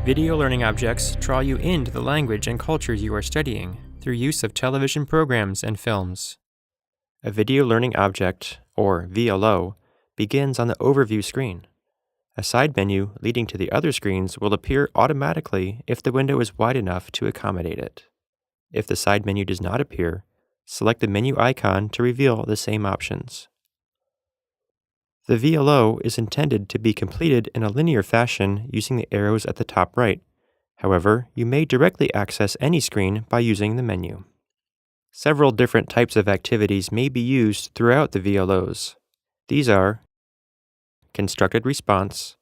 Video learning objects draw you into the language and cultures you are studying through use of television programs and films. A video learning object, or VLO, begins on the overview screen. A side menu leading to the other screens will appear automatically if the window is wide enough to accommodate it. If the side menu does not appear, select the menu icon to reveal the same options. The VLO is intended to be completed in a linear fashion using the arrows at the top right. However, you may directly access any screen by using the menu. Several different types of activities may be used throughout the VLOs. These are constructed response,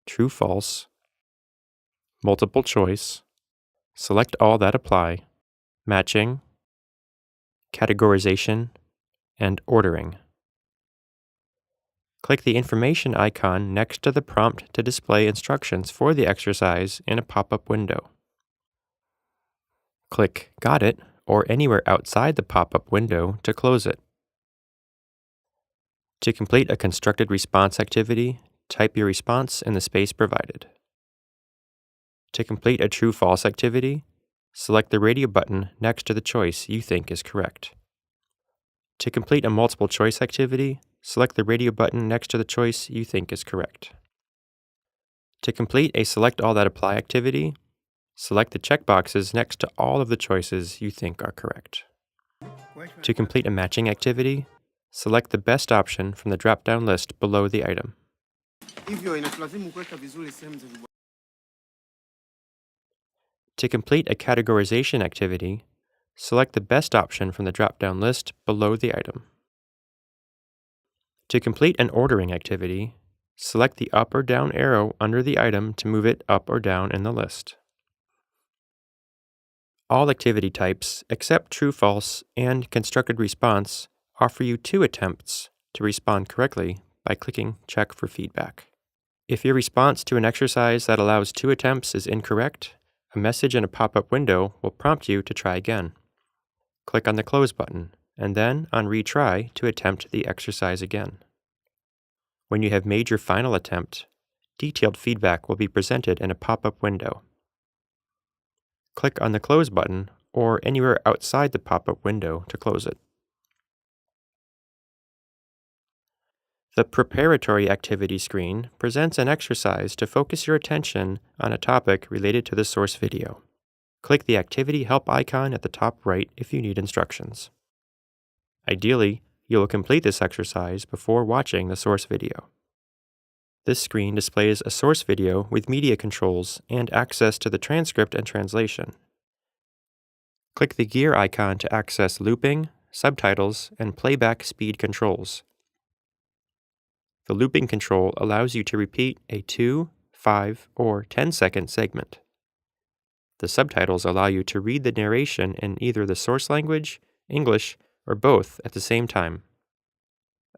true-false, multiple choice, select all that apply, matching, categorization, and ordering. Click the information icon next to the prompt to display instructions for the exercise in a pop-up window. Click Got It or anywhere outside the pop-up window to close it. To complete a constructed response activity, type your response in the space provided. To complete a true-false activity, select the radio button next to the choice you think is correct. To complete a multiple choice activity, select the radio button next to the choice you think is correct. To complete a Select All That Apply activity, select the checkboxes next to all of the choices you think are correct. To complete a matching activity, select the best option from the drop-down list below the item. To complete a categorization activity, select the best option from the drop-down list below the item. To complete an ordering activity, select the up or down arrow under the item to move it up or down in the list. All activity types, except true-false and constructed response, offer you 2 attempts to respond correctly by clicking Check for feedback. If your response to an exercise that allows 2 attempts is incorrect, a message in a pop-up window will prompt you to try again. Click on the Close button, and then on Retry to attempt the exercise again. When you have made your final attempt, detailed feedback will be presented in a pop-up window. Click on the Close button or anywhere outside the pop-up window to close it. The Preparatory Activity screen presents an exercise to focus your attention on a topic related to the source video. Click the Activity Help icon at the top right if you need instructions. Ideally, you will complete this exercise before watching the source video. This screen displays a source video with media controls and access to the transcript and translation. Click the gear icon to access looping, subtitles, and playback speed controls. The looping control allows you to repeat a 2, 5, or 10-second segment. The subtitles allow you to read the narration in either the source language, English, or both at the same time.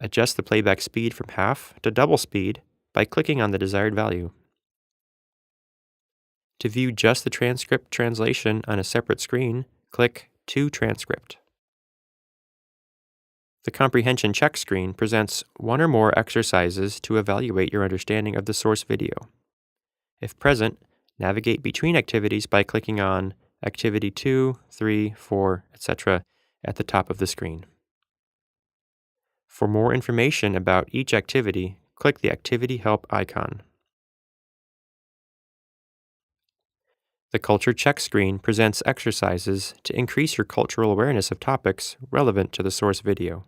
Adjust the playback speed from half to double speed by clicking on the desired value. To view just the transcript translation on a separate screen, click To Transcript. The Comprehension Check screen presents 1 or more exercises to evaluate your understanding of the source video. If present, navigate between activities by clicking on Activity 2, 3, 4, etc. at the top of the screen. For more information about each activity, click the Activity Help icon. The Culture Check screen presents exercises to increase your cultural awareness of topics relevant to the source video.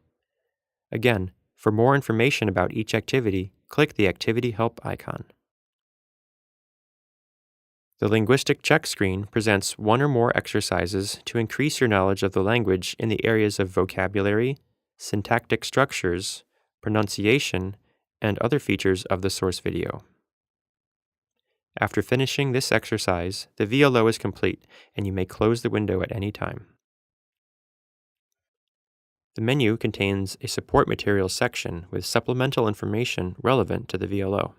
Again, for more information about each activity, click the Activity Help icon. The Linguistic Check screen presents 1 or more exercises to increase your knowledge of the language in the areas of vocabulary, syntactic structures, pronunciation, and other features of the source video. After finishing this exercise, the VLO is complete and you may close the window at any time. The menu contains a support materials section with supplemental information relevant to the VLO.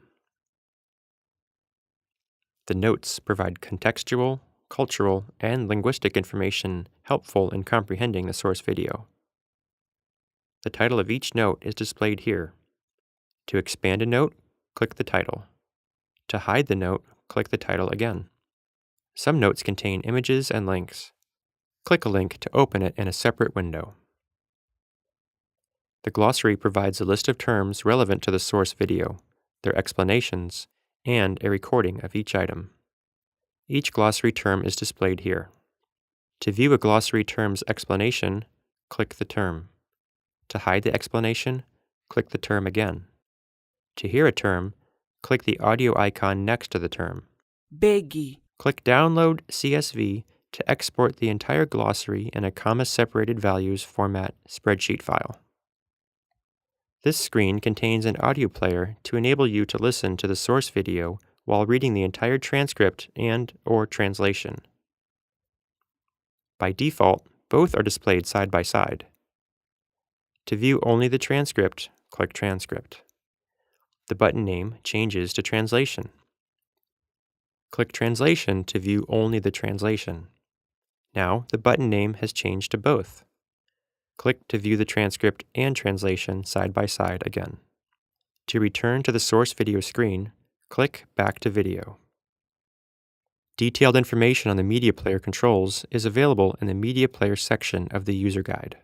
The notes provide contextual, cultural, and linguistic information helpful in comprehending the source video. The title of each note is displayed here. To expand a note, click the title. To hide the note, click the title again. Some notes contain images and links. Click a link to open it in a separate window. The glossary provides a list of terms relevant to the source video, their explanations, and a recording of each item. Each glossary term is displayed here. To view a glossary term's explanation, click the term. To hide the explanation, click the term again. To hear a term, click the audio icon next to the term. Biggie. Click Download CSV to export the entire glossary in a comma-separated values format spreadsheet file. This screen contains an audio player to enable you to listen to the source video while reading the entire transcript and/or translation. By default, both are displayed side by side. To view only the transcript, click Transcript. The button name changes to Translation. Click Translation to view only the translation. Now the button name has changed to both. Click to view the transcript and translation side by side again. To return to the source video screen, click Back to Video. Detailed information on the media player controls is available in the Media Player section of the user guide.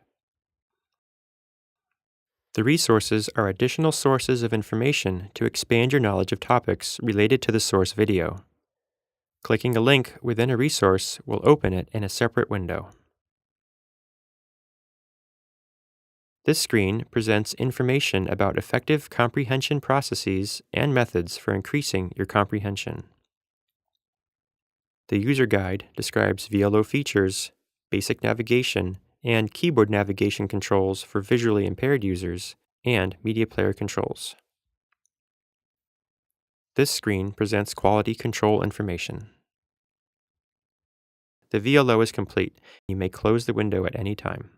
The resources are additional sources of information to expand your knowledge of topics related to the source video. Clicking a link within a resource will open it in a separate window. This screen presents information about effective comprehension processes and methods for increasing your comprehension. The user guide describes VLO features, basic navigation, and keyboard navigation controls for visually impaired users, and media player controls. This screen presents quality control information. The VLO is complete. You may close the window at any time.